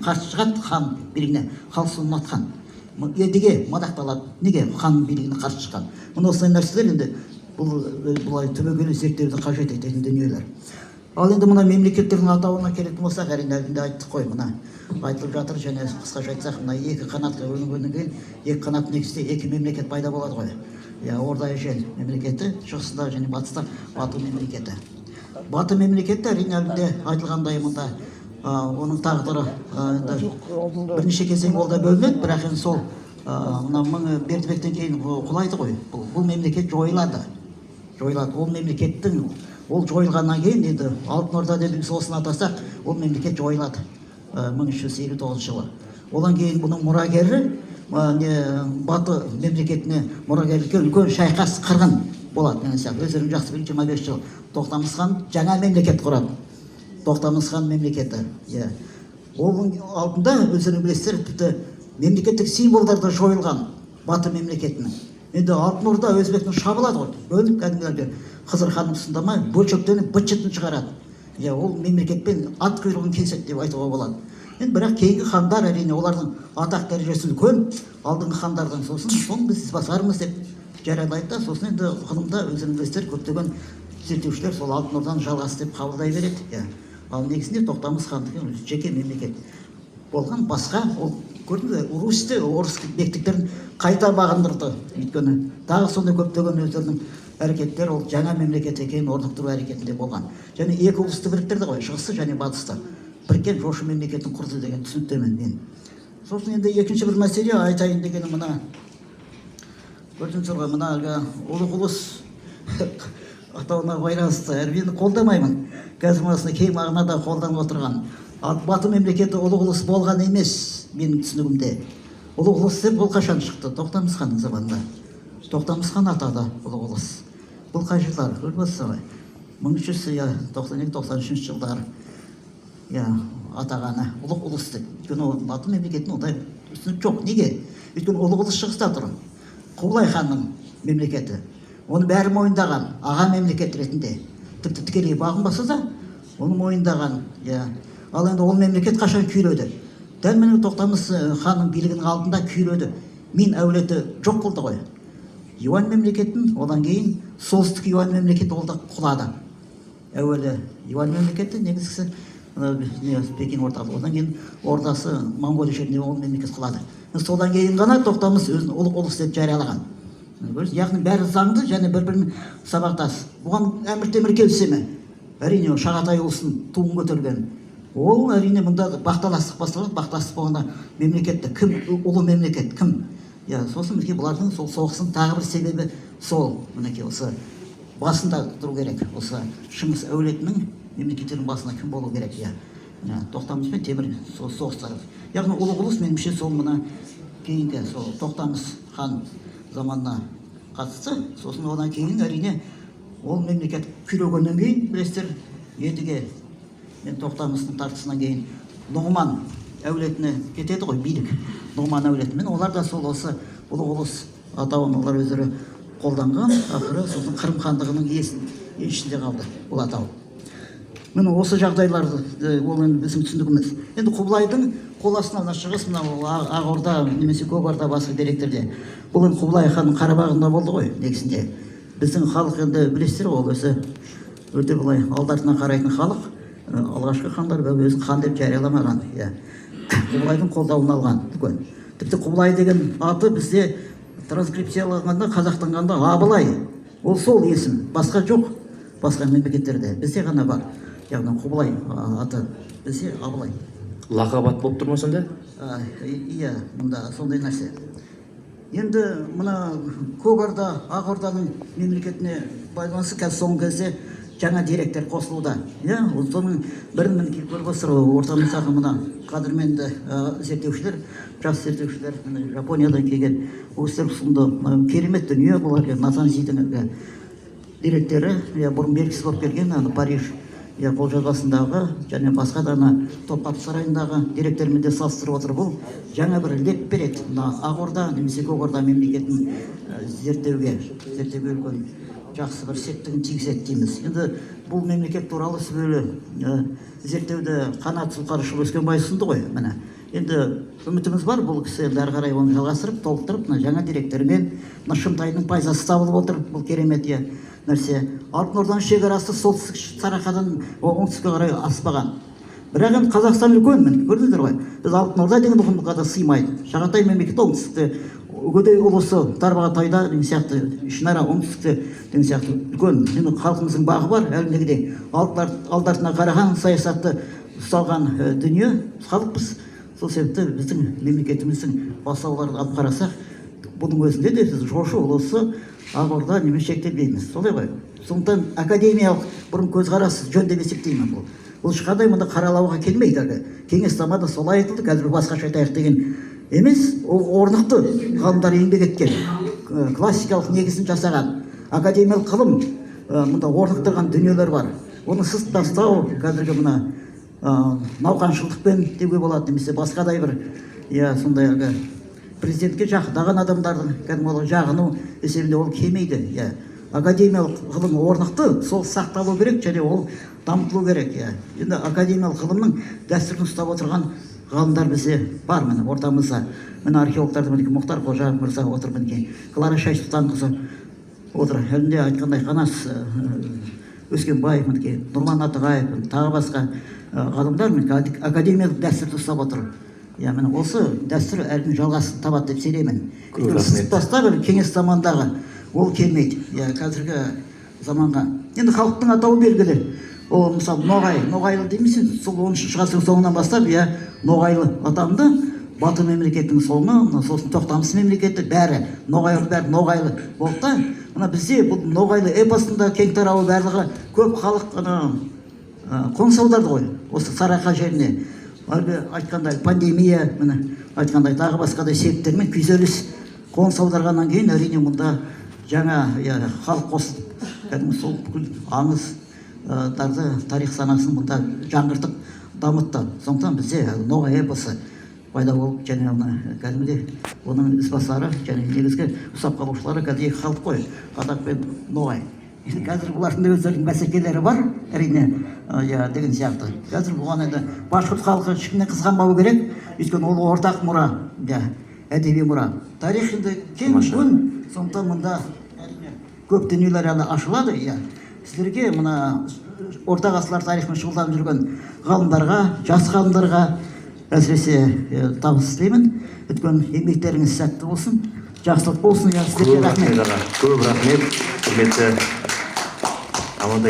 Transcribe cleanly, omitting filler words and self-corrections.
қарсы шығады хан билігіне, халық соны ұнатқан. Едіге мадақталады, неге хан билігіне қарсы шыққан. Мына осындай нәрселер енді бұлай түбегейлі зерттеуді қажет ететін дүниелер. Ал енді мына мемлекеттердің атауына келетін болсақ, әрине әлгінде айттық қой, мына айтылып жатыр, және қысқаша айтсақ, мына екі қанатқа бөлінгеннен кейін екі қанат негізінде екі мемлекет пайда болады ғой. Орда ежел мемлекеті, шығысында және батыста бату мемлекеті. Бату мемлекеті әрине әлгінде айтылғандай мұнда оның тағдыры бірнеше кезең олда бөлінеді, бірақ енді сол мына Бердібектен кейін құлайды ғой. Бұл мемлекет жойылады. Ол мемлекеттің ол жойылғаннан кейін енді Алтын Орда деп біз осыны атасақ, ол мемлекет жойылады 1359 жылы. Одан кейін бұның мұрагері Баты мемлекетіне мұрагерлікке үлкен шайқас қырғын болады. Өздерің жақсы біліп 25 жыл Тоқтамыс хан жаңа мемлекет құрады. Тоқтамыс хан мемлекеті. Оның алдында өздерің білесіздер, тіпті мемлекеттік символдар да жойылған Баты мемлекетінің. Енді Алтын Орда өзбектің шабылады ғой. Бөліп кәдімгілерге Қызыр ханым сындамай бөлшектеніп быт-шытын шығарады. Ол мемлекетпен ат құйрығын кеседі деп айтуға болады. Енді бірақ кейінгі хандар әрине олардың атақ дәрежесі үлкен, алдыңғы хандардан, сосын соны біз басармыз деп жариялайды да, сосын енді ғылымда өздерің білесіздер көптеген зерттеушілер сол Алтын Орданы жалғасы деп қабылдай береді. Ал негізінде Тоқтамыс хандығы жеке мемлекет болған. Басқа ол көрдіңіз, Русьте орыс бектіктерін қайта бағындырды. Өйткені тағы сондай көптеген өздерінің әрекеттер ол жаңа мемлекет екенін орнықтыру әрекетінде болған. Және екі ұлысты біріктірді ғой, шығысы және батысты. Біріккен жошы мемлекетін құрды деген түсініктемен мен. Сосын енді екінші бір мәселе айтайын дегені мына көрдіңіздер ғой, мына ұлық ұлыс атауына байланысты әрбені қолдамаймын. Қазір мынасында кең мағынада қолданып отырған. Баты мемлекеті ұлық ұлыс болған емес менің түсінігімде. Ұлық ұлыс деп бұл қашан шықты? Тоқтамыс ханның заманында. Тоқтамыс хан атады ұлық ұлыс. Бұл қай жылдар? Көрдіңіздер ғой. 1392-93 жылдар атағаны ұлық ұлыс деп. Өйткені Баты мемлекетінің ондай түсінік жоқ. Неге? Өйткені ұлық ұлыс шығыста тұр. Құбылай ханның мемлекеті. Оны бәрі мойындаған аға мемлекет ретінде. Тіпті тікелей бағынбаса да, оны мойындаған. Ал енді ол мемлекет қашан күйреді? Дәл міне Тоқтамыс ханның билігінің алдында күйреді. Мин әулеті жоқ қылды ғой. Юан мемлекетін, одан кейін солтүстік Юан мемлекеті олда құлады. Әуелі Юан мемлекеті негізгісі Пекин орталық, одан кейін ордасы Монғолия жерінде ол мемлекет құлады. Содан кейін ғана Тоқтамыс өзін ұлық ұлыс деп жариялаған. Яғни бәрі заңды және бір-бірін сабақтас. Бұған Әмір Темір келісе ме? Әрине Шағатай ұлысын туын көтерген. Ол әрине мұнда бақталастық басталады. Бақталастық болғанда мемлекетті кім, ұлы мемлекет кім? Сосын бізге бұлардың сол соғыстың тағы бір себебі сол. Мінекей осы басында тұру керек. Осы Шыңғыс әулетінің мемлекеттерінің басына кім болу керек? Тоқтамыс пен Темір соғыстары. Яғни ұлық ұлыс меніңше сол мына кейінгі сол Тоқтамыс хан заманына қатысты. Сосын одан кейін әрине ол мемлекет күйрегеннен кейін білесіздер, едіге мен Тоқтамыстың тартысынан кейін Нұғман әулетіне кетеді ғой билік. Нұғман әулетімен олар да сол осы ұлық ұлыс атауын олар өздері қолданған. Ақыры сосын Қырым хандығының еншісінде қалды бұл атау. Міне осы жағдайларды ол енді біздің түсінігіміз. Енді Құбылайдың қол астына шығыс мынау Ақ Орда немесе Көк Орда басқа деректерде. Бұл енді Құбылай ханның қарабағында болды ғой негізінде. Біздің халық енді білесіздер ғой, ол өзі өте былай алды-артына қарайтын халық. Алғашқы хандар өзін хан деп жарияламаған. Құбылайдың қолдауын алған. Тіпті Құбылай деген аты бізде транскрипцияланғанда, қазақтанғанда Абылай. Ол сол есім, басқа жоқ. Басқа мемлекеттерде бізде ғана бар. Яғни Құбылай аты бізде Абылай. Лақап ат болып тұр ма сонда? Иә, мұнда сондай нәрсе. Енді мына Көк Орда, Ақ Орданың мемлекетіне байланысты қазір соңғы кезде жаңа деректер қосылуда. Соның бірін мінекей көріп отырсыздар, ортамыздағы мына қадірменді зерттеушілер, жас зерттеушілер, Жапониядан келген өздері ұсынды керемет дүние бұлар. Натанзидің деректері бұрын белгісіз болып келген Париж қолжазбасындағы және басқа да Топкапы сарайындағы деректермен де салыстырып отыр. Бұл жаңа бір леп береді Ақ Орда немесе Көк Орда мемлекетін зерттеуге үлкен жақсы бір септігін тигізеді дейміз. Енді бұл мемлекет туралы сүбелі зерттеуді Қанат Сұлқарышұлы Өскенбай ұсынды ғой. Міне енді үмітіміз бар, бұл кісі енді ары қарай оны жалғастырып, толықтырып, мына жаңа деректермен мына Шымтайдың пайдасы табылып отыр. Бұл керемет нәрсе. Алтын Орданың шекарасы солтүстік Сарыарқадан оңтүстікке қарай аспаған. Бірақ енді Қазақстан үлкен, міне көрдіңіздер ғой. Біз Алтын Орда деген ұғымға да сыймайды. Шағатай мемлекеті оңтүстікте, Үгедей ұлысы Тарбағатайда деген сияқты, Ішінара оңтүстікте деген сияқты үлкен. Енді халқымыздың бағы бар, әлемдегідей алды-артына қараған саясатты ұсталған дүние халықпыз. Сол себепті біздің мемлекетіміздің бастауларын алып қарасақ, бұның өзінде де біз жошы ұлысы Ақ-Орда немен шектелмейміз. Солай ғой. Сондықтан академиялық бұрын көзқарас жөн деп есептеймін бұл. Бұл ешқандай мұнда қаралауға келмейді. Кеңес заманда солай айтылды, қазір басқаша айтайық деген емес. Ол орнықты ғалымдар еңбек еткен, классикалық негізін жасаған, академиялық ғылым мұнда орнықтырған дүниелер бар. Оны сызып тастау қазіргі мына науқаншылдықпен деуге болады, немесе басқадай бір сондай президентке жақындаған адамдардың кәдімгі жағыну есебінде ол келмейді. Академиялық ғылым орнықты, сол сақталу керек және ол дамытылу керек. Енді академиялық ғылымның дәстүрін ұстап отырған ғалымдар бізде бар, міне ортамызда. Міне археологтардың мінекей Мұхтар Қожа мырза отыр, мінекей Клара Шайсұлтанқызы отыр. Әлінде айтқандай Қанас Өскенбаев, мінекей Нұрман Атығаев, тағы басқа ғалымдар академиялық дәстүрді ұстап отыр. Міне осы дәстүр әлі жалғасын табады деп сенемін. Сіз тастап кеңес замандағы ол келмейді. Қазіргі заманға енді халықтың атауы белгілі. Ол мысалы Ноғайлы деймісің, сол 10-шы ғасырдың соңынан бастап Ноғайлы атанды. Бату мемлекетінің соңы, сосын Тоқтамыс мемлекеті бәрі Ноғайлы болды да. Мына бізде бұл Ноғайлы эпосында кең тарауы барлығы көп халық қоныс аударды ғой осы Сарыарқа жеріне. Әлгі айтқандай пандемия, міне айтқандай тағы басқадай себептермен күйзеліс қоныс аударғаннан кейін әрине мұнда жаңа халық қосылып, кәдімгі сол бүкіл аңыздарды, тарих санасын мұнда жаңғыртып дамытты. Сондықтан бізде Ноғай эпосы пайда болып, және кәдімгідей оның ізбасары және негізгі ұстап қалушылары кәдімгі халық қой, Қазақ пен Ноғай. Қазір бұлардың өздерінің бәсекелері бар, әрине деген сияқты. Қазір бұған енді башқұрт халқы ешкімнен қызғанбауы керек, өйткені ол ортақ мұра, әдеби мұра. Тарих енді кең күн, сондықтан мұнда көп дүниелер әлі ашылады. Сіздерге мына орта ғасырлар тарихымен шұғылданып жүрген ғалымдарға, жас ғалымдарға әсіресе табыс тілеймін. Өткен еңбектеріңіз сәтті болсын, жақсылық болсын. Сіздерге рахмет. Көп рахмет, құрметті Амантай